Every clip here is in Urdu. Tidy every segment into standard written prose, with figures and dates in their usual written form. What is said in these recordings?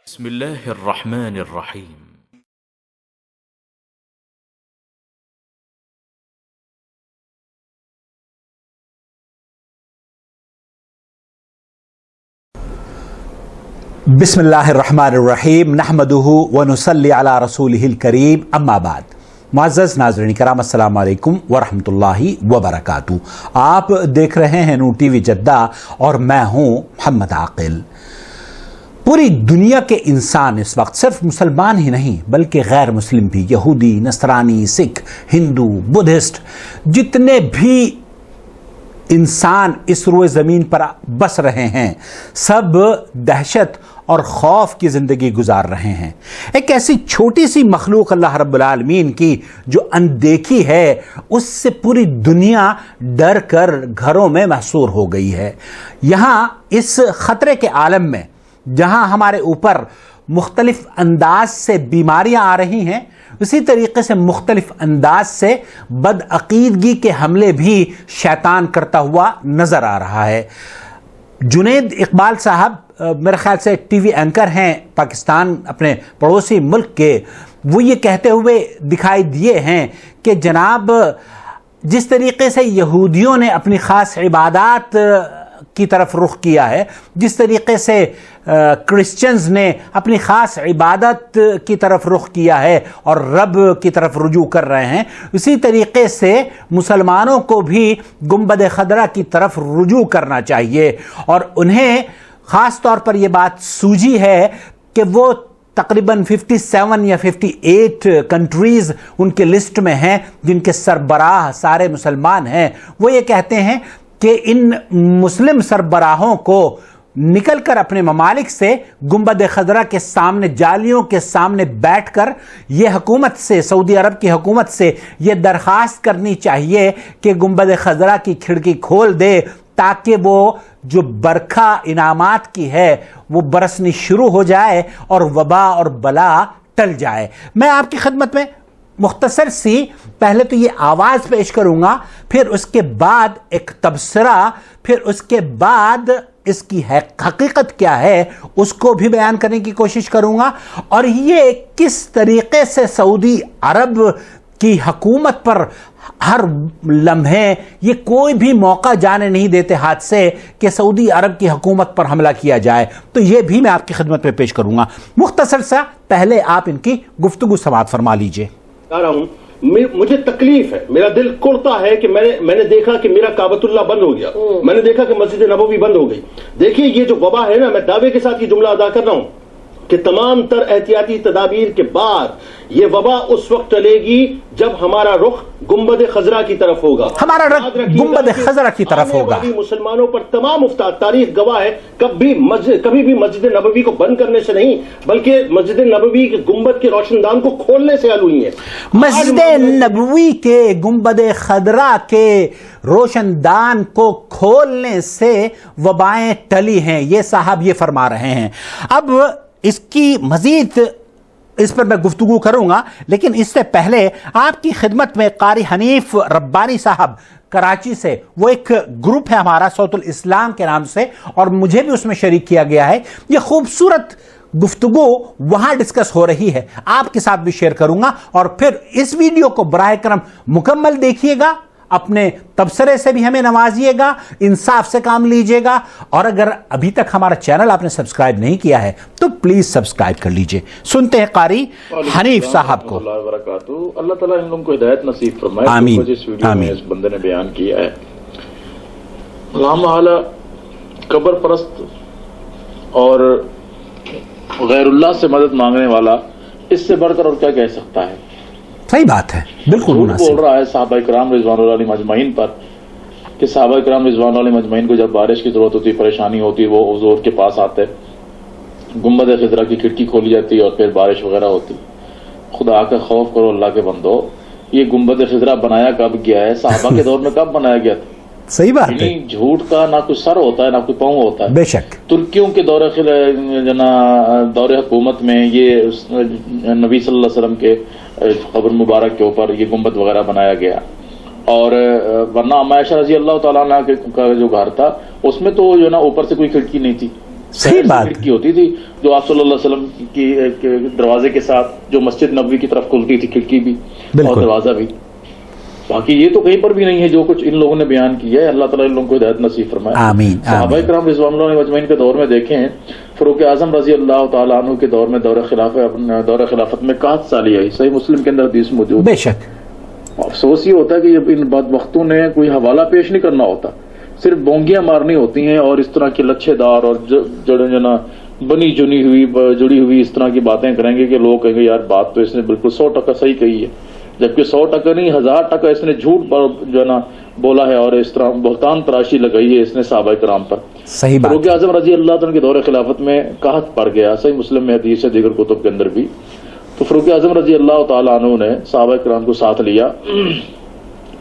بسم الله الرحمن الرحيم. بسم اللہ الرحمن الرحیم نحمدہ ونصلی علی رسولہ الکریم اما بعد. معزز ناظرین کرام السلام علیکم ورحمۃ اللہ وبرکاتہ. آپ دیکھ رہے ہیں نور ٹی وی جدہ اور میں ہوں محمد عاقل. پوری دنیا کے انسان اس وقت صرف مسلمان ہی نہیں بلکہ غیر مسلم بھی، یہودی، نصرانی، سکھ، ہندو، بدھسٹ، جتنے بھی انسان اس روئے زمین پر بس رہے ہیں سب دہشت اور خوف کی زندگی گزار رہے ہیں. ایک ایسی چھوٹی سی مخلوق اللہ رب العالمین کی جو اندیکھی ہے، اس سے پوری دنیا ڈر کر گھروں میں محصور ہو گئی ہے. یہاں اس خطرے کے عالم میں جہاں ہمارے اوپر مختلف انداز سے بیماریاں آ رہی ہیں، اسی طریقے سے مختلف انداز سے بدعقیدگی کے حملے بھی شیطان کرتا ہوا نظر آ رہا ہے. جنید اقبال صاحب میرے خیال سے ٹی وی اینکر ہیں پاکستان، اپنے پڑوسی ملک کے. وہ یہ کہتے ہوئے دکھائی دیے ہیں کہ جناب جس طریقے سے یہودیوں نے اپنی خاص عبادات کی طرف رخ کیا ہے، جس طریقے سے کرسچنز نے اپنی خاص عبادت کی طرف رخ کیا ہے اور رب کی طرف رجوع کر رہے ہیں، اسی طریقے سے مسلمانوں کو بھی گنبد خضرا کی طرف رجوع کرنا چاہیے. اور انہیں خاص طور پر یہ بات سوجی ہے کہ وہ تقریباً 57 یا 58 کنٹریز ان کے لسٹ میں ہیں جن کے سربراہ سارے مسلمان ہیں. وہ یہ کہتے ہیں کہ ان مسلم سربراہوں کو نکل کر اپنے ممالک سے گنبد خضرا کے سامنے، جالیوں کے سامنے بیٹھ کر یہ حکومت سے، سعودی عرب کی حکومت سے یہ درخواست کرنی چاہیے کہ گنبد خضرا کی کھڑکی کھول دے تاکہ وہ جو برکھا انعامات کی ہے وہ برسنی شروع ہو جائے اور وبا اور بلا ٹل جائے. میں آپ کی خدمت میں مختصر سی پہلے تو یہ آواز پیش کروں گا، پھر اس کے بعد ایک تبصرہ، پھر اس کے بعد اس کی حقیقت کیا ہے اس کو بھی بیان کرنے کی کوشش کروں گا، اور یہ کس طریقے سے سعودی عرب کی حکومت پر ہر لمحے یہ کوئی بھی موقع جانے نہیں دیتے ہاتھ سے کہ سعودی عرب کی حکومت پر حملہ کیا جائے. تو یہ بھی میں آپ کی خدمت میں پیش کروں گا. مختصر سا پہلے آپ ان کی گفتگو سماعت فرما لیجئے. مجھے تکلیف ہے، میرا دل کرتا ہے کہ میں نے دیکھا کہ میرا کعبۃ اللہ بند ہو گیا، میں نے دیکھا کہ مسجد نبوی بند ہو گئی. دیکھیے یہ جو وبا ہے نا، میں دعوے کے ساتھ یہ جملہ ادا کر رہا ہوں کہ تمام تر احتیاطی تدابیر کے بعد یہ وبا اس وقت ٹلے گی جب ہمارا رخ گنبد خضرا کی طرف ہوگا، ہمارا رخ گنبد خضرا کی طرف ہوگا. مسلمانوں پر تمام افتاد تاریخ گواہ ہے، کبھی بھی مسجد نبوی کو بند کرنے سے نہیں بلکہ مسجد نبوی کے گنبد کے روشن دان کو کھولنے سے حل ہوئی ہے. مسجد نبوی کے گنبد خضرا کے روشن دان کو کھولنے سے وبائیں ٹلی ہیں، یہ صاحب یہ فرما رہے ہیں. اب اس کی مزید اس پر میں گفتگو کروں گا، لیکن اس سے پہلے آپ کی خدمت میں قاری حنیف ربانی صاحب کراچی سے، وہ ایک گروپ ہے ہمارا صوت الاسلام کے نام سے اور مجھے بھی اس میں شریک کیا گیا ہے. یہ خوبصورت گفتگو وہاں ڈسکس ہو رہی ہے، آپ کے ساتھ بھی شیئر کروں گا، اور پھر اس ویڈیو کو براہ کرم مکمل دیکھیے گا، اپنے تبصرے سے بھی ہمیں نوازیے گا، انصاف سے کام لیجیے گا، اور اگر ابھی تک ہمارا چینل آپ نے سبسکرائب نہیں کیا ہے تو پلیز سبسکرائب کر لیجیے. سنتے ہیں قاری حنیف صاحب کو. اللہ تعالیٰ ان لوگوں کو ہدایت نصیب فرمائے. آمین. جس ویڈیو میں اس بندے نے بیان کیا ہے، علامہ اعلی قبر پرست اور غیر اللہ سے مدد مانگنے والا اس سے بڑھ کر اور کیا کہہ سکتا ہے؟ صحیح بات ہے، بالکل مناسب. بول رہا ہے صحابہ کرام رضوان اللہ علیہم اجمعین پر کہ صحابہ کرام رضوان اللہ علیہم اجمعین کو جب بارش کی ضرورت ہوتی، پریشانی ہوتی، وہ حضور کے پاس آتے، گنبد خضرا کی کھڑکی کھولی جاتی اور پھر بارش وغیرہ ہوتی. خدا کا خوف کرو اللہ کے بندو، یہ گنبد خضرا بنایا کب گیا ہے؟ صحابہ کے دور میں کب بنایا گیا تھا؟ صحیح بات ہے. جھوٹ کا نہ کوئی سر ہوتا ہے نہ کوئی پاؤں ہوتا ہے. بے شک ترکیوں کے دور حکومت میں یہ نبی صلی اللہ علیہ وسلم کے قبر مبارک کے اوپر یہ گنبد وغیرہ بنایا گیا. اور ورنہ عائشہ رضی اللہ تعالیٰ عنہ کا جو گھر تھا اس میں تو جو نا اوپر سے کوئی کھڑکی نہیں تھی. صحیح بات کھڑکی ہوتی تھی جو آپ صلی اللہ علیہ وسلم کی دروازے کے ساتھ جو مسجد نبوی کی طرف کھلتی تھی، کھڑکی بھی اور دروازہ بھی. باقی یہ تو کہیں پر بھی نہیں ہے جو کچھ ان لوگوں نے بیان کیا ہے. اللہ تعالیٰ ان لوگوں کو ہدایت نصیب فرمائے. آمین. صحابہ کرام رضوان اللہ علیہم اجمعین کے دور میں دیکھیں، فاروق اعظم رضی اللہ تعالیٰ عنہ کے دور میں دور خلافت میں 61 سالی آئی. صحیح مسلم کے اندر حدیث موجود. بے شک. افسوس یہ ہوتا ہے کہ ان بدبختوں نے کوئی حوالہ پیش نہیں کرنا ہوتا، صرف بونگیاں مارنی ہوتی ہیں اور اس طرح کے لچھے دار اور بنی جنی ہوئی جڑی ہوئی اس طرح کی باتیں کریں گے کہ لوگ کہیں گے یار بات تو اس نے بالکل 100% صحیح کہی ہے، جبکہ 100% نہیں 1000% اس نے جھوٹ بولا ہے اور اس طرح بہتان تراشی لگائی ہے اس نے صحابہ کرام پر. صحیح بات. فاروق اعظم رضی اللہ عنہ کے دور خلافت میں قحط پڑ گیا. صحیح مسلم میں حدیث ہے، دیگر کتب کے اندر بھی. تو فاروق اعظم رضی اللہ تعالیٰ عنہ نے صحابہ کرام کو ساتھ لیا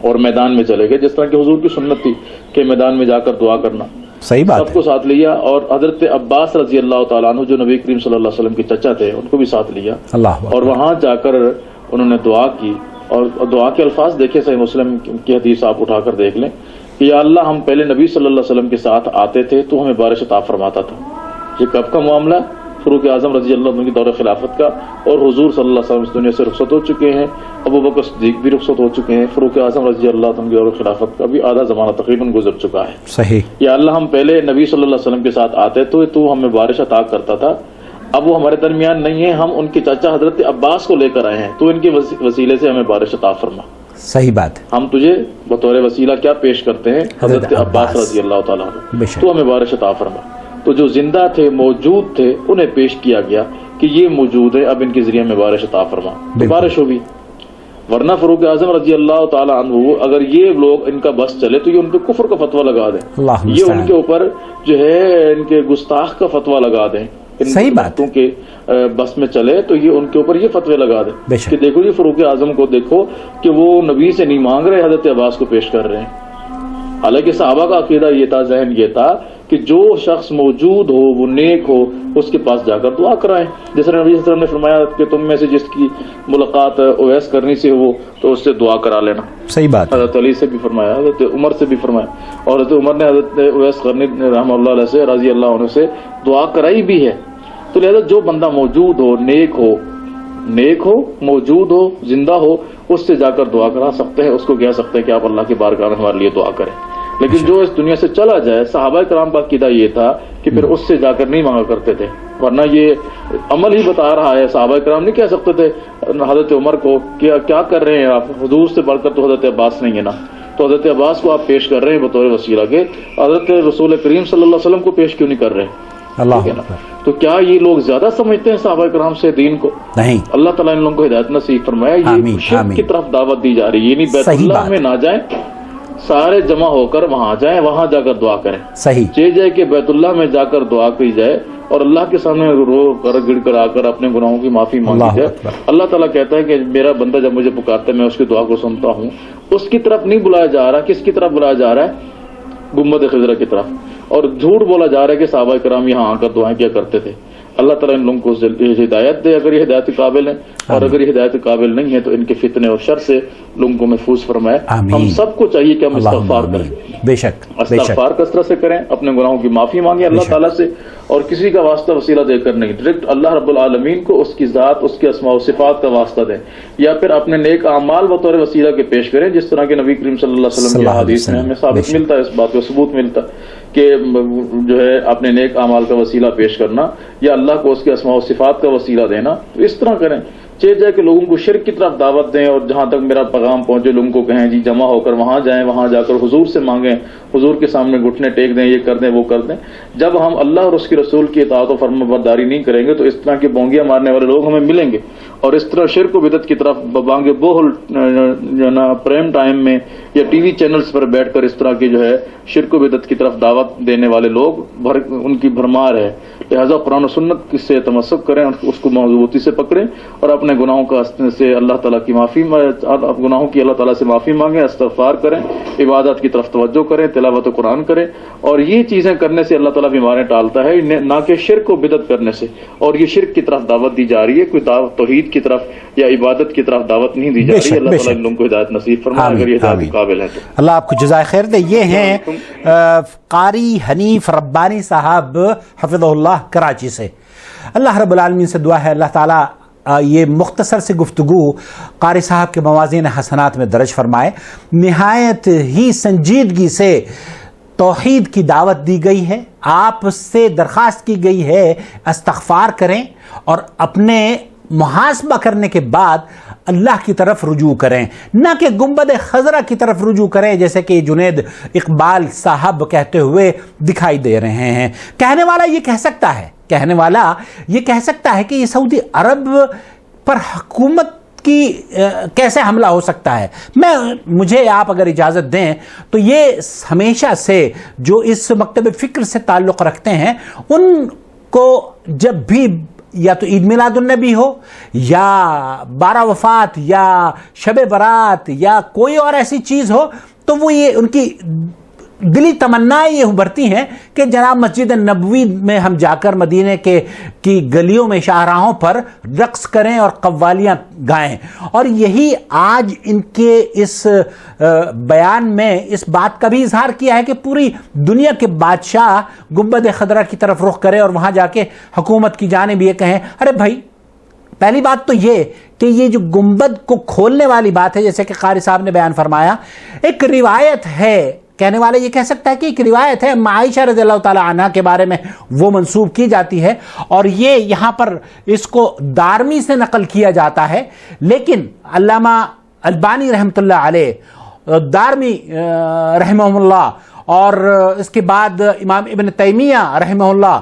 اور میدان میں چلے گئے، جس طرح کہ حضور کی سنت تھی کہ میدان میں جا کر دعا کرنا. صحیح بات. سب کو ساتھ لیا اور حضرت عباس رضی اللہ تعالیٰ عنہ جو نبی کریم صلی اللہ علیہ وسلم کے چچا تھے ان کو بھی ساتھ لیا. اور وہاں جا کر انہوں نے دعا کی اور دعا کے الفاظ دیکھے. صحیح مسلم کی حدیث آپ اٹھا کر دیکھ لیں کہ یا اللہ ہم پہلے نبی صلی اللہ علیہ وسلم کے ساتھ آتے تھے تو ہمیں بارش عطا فرماتا تھا. یہ کب کا معاملہ؟ فاروق اعظم رضی اللہ عنہ کی دور خلافت کا. اور حضور صلی اللہ علیہ وسلم اس دنیا سے رخصت ہو چکے ہیں، ابو بکر صدیق بھی رخصت ہو چکے ہیں. فاروق اعظم رضی اللہ عنہ کی دور خلافت کا بھی آدھا زمانہ تقریباً گزر چکا ہے. صحیح. یا اللہ ہم پہلے نبی صلی اللہ علیہ وسلم کے ساتھ آتے تو ہمیں بارش عطا کرتا تھا، اب وہ ہمارے درمیان نہیں ہے، ہم ان کے چاچا حضرت عباس کو لے کر آئے ہیں، تو ان کے وسیلے سے ہمیں بارش عطا فرما. صحیح بات. ہم تجھے بطور وسیلہ کیا پیش کرتے ہیں؟ حضرت عباس رضی اللہ تعالیٰ عنہ، تو ہمیں بارش عطا فرما. تو جو زندہ تھے موجود تھے انہیں پیش کیا گیا کہ یہ موجود ہے، اب ان کے ذریعے میں بارش عطا فرما. تو بارش ہوگی. ورنہ فاروق اعظم رضی اللہ تعالیٰ عنہ اگر یہ لوگ ان کا بس چلے تو یہ ان پہ کفر کا فتویٰ لگا دیں، یہ ان کے اوپر جو ہے ان کے گستاخ کا فتویٰ لگا دیں. صحیح بات. کہ بس میں چلے تو یہ ان کے اوپر یہ فتوے لگا دیں کہ دیکھو جی فاروق اعظم کو دیکھو کہ وہ نبی سے نہیں مانگ رہے، حضرت عباس کو پیش کر رہے ہیں. حالانکہ صحابہ کا عقیدہ یہ تھا، ذہن یہ تھا کہ جو شخص موجود ہو وہ نیک ہو اس کے پاس جا کر دعا کرائیں. جیسے نبی صلی اللہ علیہ وسلم نے فرمایا کہ تم میں سے جس کی ملاقات اویس کرنی سے ہو تو اس سے دعا کرا لینا. صحیح بات. حضرت علی سے بھی فرمایا، حضرت عمر سے بھی فرمایا، اور حضرت عمر نے حضرت اویس کرنی رحمہ اللہ علیہ سے رضی اللہ عنہ سے دعا کرائی بھی ہے. تو لہذا جو بندہ موجود ہو، نیک ہو موجود ہو زندہ ہو، اس سے جا کر دعا کرا سکتے ہیں، اس کو کہہ سکتے ہیں کہ آپ اللہ کی بارگاہ میں ہمارے لیے دعا کریں. لیکن جو اس دنیا سے چلا جائے، صحابہ کرام کا عقیدہ یہ تھا کہ پھر اس سے جا کر نہیں مانگا کرتے تھے. ورنہ یہ عمل ہی بتا رہا ہے، صحابہ کرام نہیں کہہ سکتے تھے حضرت عمر کو کیا کر رہے ہیں آپ، حضور سے بڑھ کر تو حضرت عباس نہیں ہے نا، تو حضرت عباس کو آپ پیش کر رہے ہیں بطور وسیلہ کے، حضرت رسول کریم صلی اللہ علیہ وسلم کو پیش کیوں نہیں کر رہے؟ تو کیا یہ لوگ زیادہ سمجھتے ہیں صحابہ کرام سے دین کو؟ نہیں. اللہ تعالیٰ ان لوگوں کو ہدایت نصیب فرمایا. یہ شرک کی طرف دعوت دی جا رہی ہے، یعنی بیت اللہ میں نہ جائیں، سارے جمع ہو کر وہاں جائیں، وہاں جا کر دعا کریں. صحیح. چاہیے جائے کہ بیت اللہ میں جا کر دعا کی جائے اور اللہ کے سامنے رو کر گڑ کر آ کر اپنے گناہوں کی معافی مانگی جائے. اللہ تعالیٰ کہتا ہے کہ میرا بندہ جب مجھے پکارتا ہے میں اس کی دعا کو سنتا ہوں. اس کی طرف نہیں بلایا جا رہا. کس کی طرف بلایا جا رہا ہے؟ گنبد خضرا کی طرف. اور جھوٹ بولا جا رہا ہے کہ صحابہ کرام یہاں آ کر دعائیں کیا کرتے تھے. اللہ تعالیٰ ان لوگوں کو ہدایت دے اگر یہ ہدایت کے قابل ہیں، اور اگر یہ ہدایت کے قابل نہیں ہے تو ان کے فتنے اور شر سے لوگوں کو محفوظ فرمائے. ہم سب کو چاہیے کہ ہم استغفار کریں، بے شک استغفار کثرت سے کریں، اپنے گناہوں کی معافی مانگیں اللہ تعالیٰ سے، اور کسی کا واسطہ وسیلہ دے کر نہیں، ڈائریکٹ اللہ رب العالمین کو اس کی ذات، اس کے اسماء و صفات کا واسطہ دیں، یا پھر اپنے نیک اعمال بطور وسیلہ کے پیش کریں، جس طرح کہ نبی کریم صلی اللہ علیہ وسلم کی حدیث میں ہمیں ثابت ملتا ہے، اس بات کا ثبوت ملتا ہے کہ جو ہے اپنے نیک اعمال کا وسیلہ پیش کرنا یا اللہ کو اس کے اسماء و صفات کا وسیلہ دینا. تو اس طرح کریں. چاہے جائے کہ لوگوں کو شرک کی طرف دعوت دیں، اور جہاں تک میرا پیغام پہنچے لوگوں کو کہیں جی جمع ہو کر وہاں جائیں، وہاں جا کر حضور سے مانگیں، حضور کے سامنے گھٹنے ٹیک دیں، یہ کر دیں وہ کر دیں. جب ہم اللہ اور اس کے رسول کی اطاعت و فرما برداری نہیں کریں گے تو اس طرح کی بونگیاں مارنے والے لوگ ہمیں ملیں گے، اور اس طرح شرک و بدعت کی طرف بانگے بوہل پرائم ٹائم میں یا ٹی وی چینلز پر بیٹھ کر اس طرح کی جو ہے شرک و بدعت کی طرف دعوت دینے والے لوگ ان کی بھرمار ہے. لہٰذا قرآن و سنت سے تمسک کریں، اس کو مضبوطی سے پکڑیں اور اپنے گناہوں کا سے اللہ تعالیٰ کی گناہوں کی اللہ تعالیٰ سے معافی مانگیں، استغفار کریں، عبادت کی طرف توجہ کریں، تلاوت قرآن کریں، اور یہ چیزیں کرنے سے اللہ تعالیٰ بیماریاں ٹالتا ہے، نہ کہ شرک و بدعت کرنے سے. اور یہ شرک کی طرف دعوت دی جا رہی ہے، کوئی توحید کی طرف یا عبادت کی طرف دعوت نہیں دی جا رہی ہے. اللہ تعالیٰ ان لوگوں کو ہدایت نصیب فرمائے اگر یہ ہدایت کے قابل ہے تو. اللہ آپ کو جزائے خیر دے. یہ ہیں قاری حنیف ربانی صاحب حفظہ اللہ کراچی سے. اللہ رب العالمین سے دعا ہے اللہ تعالیٰ یہ مختصر سی گفتگو قاری صاحب کے موازین حسنات میں درج فرمائے. نہایت ہی سنجیدگی سے توحید کی دعوت دی گئی ہے، آپ سے درخواست کی گئی ہے استغفار کریں اور اپنے محاسبہ کرنے کے بعد اللہ کی طرف رجوع کریں، نہ کہ گنبد خضرا کی طرف رجوع کریں جیسے کہ جنید اقبال صاحب کہتے ہوئے دکھائی دے رہے ہیں. کہنے والا یہ کہہ سکتا ہے کہ یہ سعودی عرب پر حکومت کی کیسے حملہ ہو سکتا ہے. مجھے آپ اگر اجازت دیں تو یہ ہمیشہ سے جو اس مکتب فکر سے تعلق رکھتے ہیں ان کو جب بھی یا تو عید میلاد النبی ہو یا 12 وفات یا شب برات یا کوئی اور ایسی چیز ہو تو وہ یہ ان کی دلی تمنا یہ ابھرتی ہیں کہ جناب مسجد نبوی میں ہم جا کر مدینے کی گلیوں میں شاہراہوں پر رقص کریں اور قوالیاں گائیں. اور یہی آج ان کے اس بیان میں اس بات کا بھی اظہار کیا ہے کہ پوری دنیا کے بادشاہ گنبد خضرا کی طرف رخ کریں اور وہاں جا کے حکومت کی جانب یہ کہیں. ارے بھائی، پہلی بات تو یہ کہ یہ جو گنبد کو کھولنے والی بات ہے جیسے کہ قاری صاحب نے بیان فرمایا، ایک روایت ہے. کہنے والا یہ کہہ سکتا ہے کہ ایک روایت ہے عائشہ رضی اللہ تعالی عنہ کے بارے میں وہ منسوب کی جاتی ہے اور یہ یہاں پر اس کو دارمی سے نقل کیا جاتا ہے، لیکن علامہ البانی رحمۃ اللہ علیہ، دارمی رحمہ اللہ اور اس کے بعد امام ابن تیمیہ رحمہ اللہ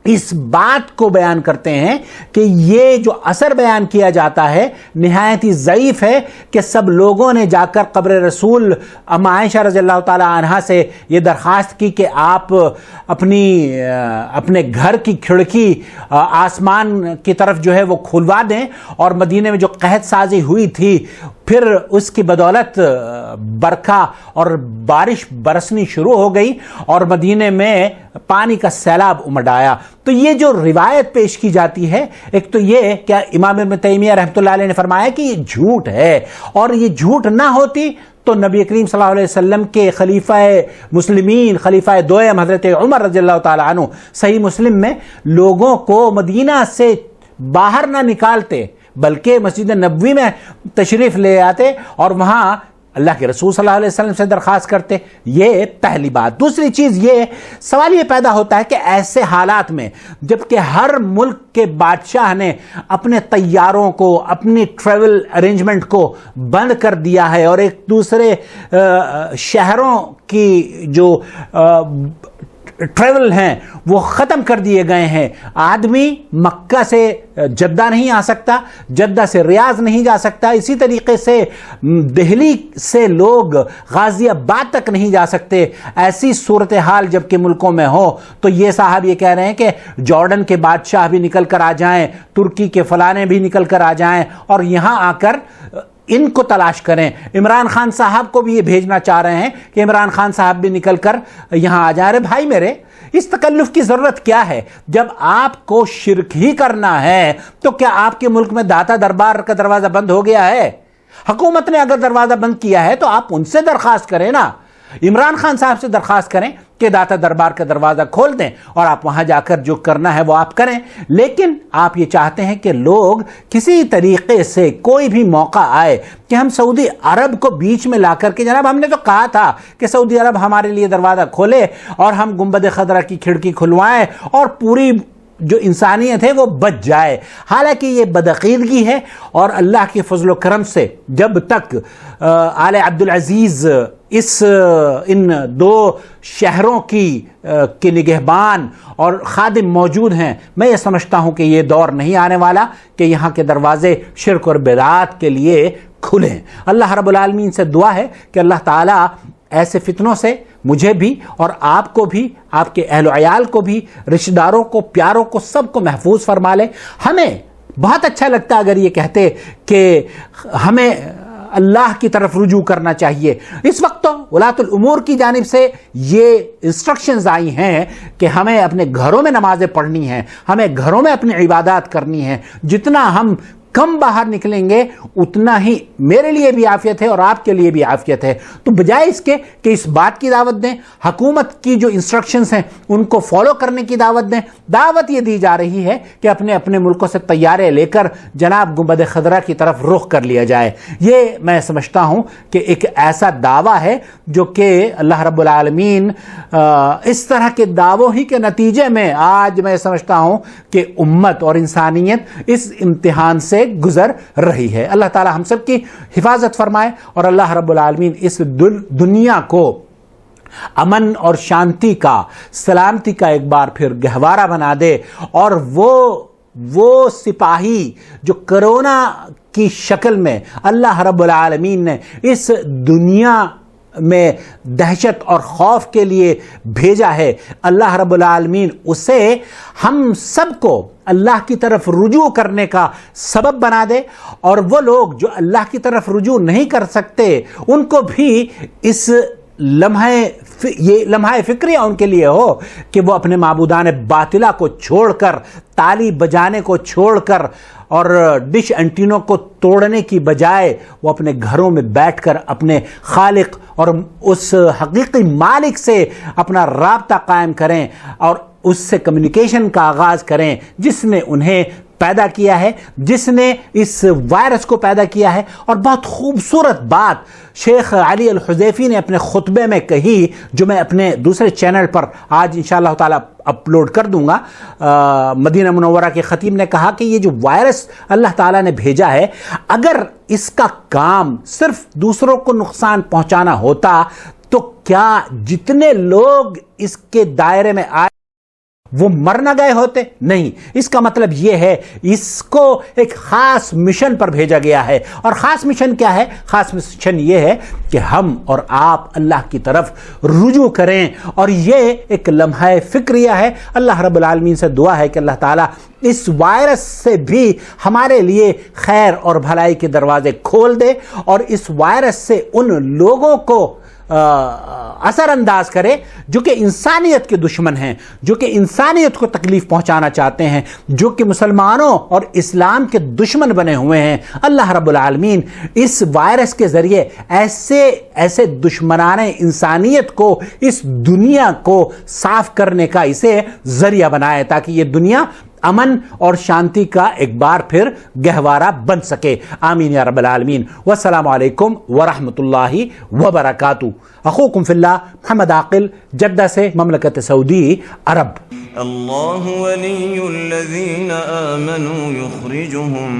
اس بات کو بیان کرتے ہیں کہ یہ جو اثر بیان کیا جاتا ہے نہایت ہی ضعیف ہے کہ سب لوگوں نے جا کر قبر رسول ام عائشہ رضی اللہ تعالی عنہا سے یہ درخواست کی کہ آپ اپنے گھر کی کھڑکی آسمان کی طرف جو ہے وہ کھلوا دیں، اور مدینے میں جو قحط سازی ہوئی تھی پھر اس کی بدولت برکھا اور بارش برسنی شروع ہو گئی اور مدینے میں پانی کا سیلاب امڈ آیا. تو یہ جو روایت پیش کی جاتی ہے، ایک تو یہ کہ امام ابن تیمیہ رحمۃ اللہ علیہ نے فرمایا کہ یہ جھوٹ ہے، اور یہ جھوٹ نہ ہوتی تو نبی کریم صلی اللہ علیہ وسلم کے خلیفہ مسلمین، خلیفہ دوئم حضرت عمر رضی اللہ تعالی عنہ صحیح مسلم میں لوگوں کو مدینہ سے باہر نہ نکالتے بلکہ مسجد نبوی میں تشریف لے آتے اور وہاں اللہ کے رسول صلی اللہ علیہ وسلم سے درخواست کرتے. یہ پہلی بات. دوسری چیز یہ سوال یہ پیدا ہوتا ہے کہ ایسے حالات میں جبکہ ہر ملک کے بادشاہ نے اپنے طیاروں کو، اپنی ٹریول ارینجمنٹ کو بند کر دیا ہے اور ایک دوسرے شہروں کی جو ٹریول ہیں وہ ختم کر دیے گئے ہیں، آدمی مکہ سے جدہ نہیں آ سکتا، جدہ سے ریاض نہیں جا سکتا، اسی طریقے سے دہلی سے لوگ غازی آباد تک نہیں جا سکتے. ایسی صورتحال جب کہ ملکوں میں ہو تو یہ صاحب یہ کہہ رہے ہیں کہ جارڈن کے بادشاہ بھی نکل کر آ جائیں، ترکی کے فلانے بھی نکل کر آ جائیں اور یہاں آ کر ان کو تلاش کریں. عمران خان صاحب کو بھی یہ بھیجنا چاہ رہے ہیں کہ عمران خان صاحب بھی نکل کر یہاں آ جائیں. رہے بھائی میرے، اس تکلف کی ضرورت کیا ہے؟ جب آپ کو شرک ہی کرنا ہے تو کیا آپ کے ملک میں داتا دربار کا دروازہ بند ہو گیا ہے؟ حکومت نے اگر دروازہ بند کیا ہے تو آپ ان سے درخواست کریں نا. عمران خان صاحب سے درخواست کریں کہ داتا دربار کا دروازہ کھول دیں اور آپ وہاں جا کر جو کرنا ہے وہ آپ کریں. لیکن آپ یہ چاہتے ہیں کہ لوگ کسی طریقے سے کوئی بھی موقع آئے کہ ہم سعودی عرب کو بیچ میں لا کر کے، جناب ہم نے تو کہا تھا کہ سعودی عرب ہمارے لیے دروازہ کھولے اور ہم گنبد خضرا کی کھڑکی کھلوائیں اور پوری جو انسانیت ہے وہ بچ جائے. حالانکہ یہ بدعقیدگی ہے اور اللہ کے فضل و کرم سے جب تک آل عبدالعزیز ان دو شہروں کی نگہبان اور خادم موجود ہیں، میں یہ سمجھتا ہوں کہ یہ دور نہیں آنے والا کہ یہاں کے دروازے شرک اور بدعات کے لیے کھلیں. اللہ رب العالمین سے دعا ہے کہ اللہ تعالیٰ ایسے فتنوں سے مجھے بھی اور آپ کو بھی، آپ کے اہل و عیال کو بھی، رشتہ داروں کو، پیاروں کو، سب کو محفوظ فرما لے۔ ہمیں بہت اچھا لگتا اگر یہ کہتے کہ ہمیں اللہ کی طرف رجوع کرنا چاہیے۔ اس وقت تو ولاۃ الامور کی جانب سے یہ انسٹرکشنز آئی ہیں کہ ہمیں اپنے گھروں میں نمازیں پڑھنی ہیں، ہمیں گھروں میں اپنی عبادات کرنی ہیں۔ جتنا ہم کم باہر نکلیں گے اتنا ہی میرے لیے بھی عافیت ہے اور آپ کے لیے بھی عافیت ہے۔ تو بجائے اس کے کہ اس بات کی دعوت دیں، حکومت کی جو انسٹرکشنز ہیں ان کو فالو کرنے کی دعوت دیں، دعوت یہ دی جا رہی ہے کہ اپنے اپنے ملکوں سے طیارے لے کر جناب گنبد خضرا کی طرف رخ کر لیا جائے۔ یہ میں سمجھتا ہوں کہ ایک ایسا دعویٰ ہے جو کہ اللہ رب العالمین اس طرح کے دعووں ہی کے نتیجے میں آج میں سمجھتا ہوں کہ امت اور انسانیت اس امتحان سے گزر رہی ہے۔ اللہ تعالی ہم سب کی حفاظت فرمائے اور اللہ رب العالمین اس دنیا کو امن اور شانتی کا، سلامتی کا ایک بار پھر گہوارہ بنا دے، اور وہ سپاہی جو کرونا کی شکل میں اللہ رب العالمین نے اس دنیا میں دہشت اور خوف کے لیے بھیجا ہے، اللہ رب العالمین اسے ہم سب کو اللہ کی طرف رجوع کرنے کا سبب بنا دے، اور وہ لوگ جو اللہ کی طرف رجوع نہیں کر سکتے ان کو بھی اس یہ لمحہ فکریہ ان کے لیے ہو کہ وہ اپنے معبودان باطلہ کو چھوڑ کر، تالی بجانے کو چھوڑ کر اور ڈش انٹینوں کو توڑنے کی بجائے وہ اپنے گھروں میں بیٹھ کر اپنے خالق اور اس حقیقی مالک سے اپنا رابطہ قائم کریں اور اس سے کمیونیکیشن کا آغاز کریں جس نے انہیں پیدا کیا ہے، جس نے اس وائرس کو پیدا کیا ہے۔ اور بہت خوبصورت بات شیخ علی الحذیفی نے اپنے خطبے میں کہی، جو میں اپنے دوسرے چینل پر آج انشاءاللہ تعالی اپلوڈ کر دوں گا۔ مدینہ منورہ کے خطیب نے کہا کہ یہ جو وائرس اللہ تعالیٰ نے بھیجا ہے، اگر اس کا کام صرف دوسروں کو نقصان پہنچانا ہوتا تو کیا جتنے لوگ اس کے دائرے میں آئے وہ مر نہ گئے ہوتے؟ نہیں، اس کا مطلب یہ ہے اس کو ایک خاص مشن پر بھیجا گیا ہے۔ اور خاص مشن کیا ہے؟ خاص مشن یہ ہے کہ ہم اور آپ اللہ کی طرف رجوع کریں، اور یہ ایک لمحہ فکریہ ہے۔ اللہ رب العالمین سے دعا ہے کہ اللہ تعالیٰ اس وائرس سے بھی ہمارے لیے خیر اور بھلائی کے دروازے کھول دے، اور اس وائرس سے ان لوگوں کو اثر انداز کرے جو کہ انسانیت کے دشمن ہیں، جو کہ انسانیت کو تکلیف پہنچانا چاہتے ہیں، جو کہ مسلمانوں اور اسلام کے دشمن بنے ہوئے ہیں۔ اللہ رب العالمین اس وائرس کے ذریعے ایسے دشمنان انسانیت کو، اس دنیا کو صاف کرنے کا اسے ذریعہ بنائے، تاکہ یہ دنیا امن اور شانتی کا ایک بار پھر گہوارہ بن سکے۔ آمین یا رب العالمین۔ والسلام علیکم ورحمۃ اللہ وبرکاتہ۔ اخوکم فی اللہ محمد عاقل، جدہ سے مملکت سعودی عرب۔ اللہ ولی الذین آمنوا یخرجهم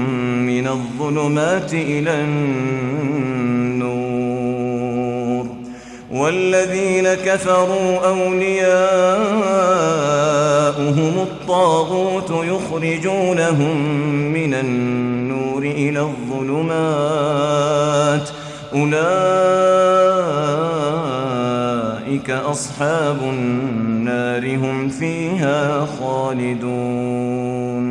من الظلمات الى النور والذین کفروا اولیاؤهم الطاغوت یخرجونهم من النور الى الظلمات اولئک اصحاب النار هم فيها خالدون۔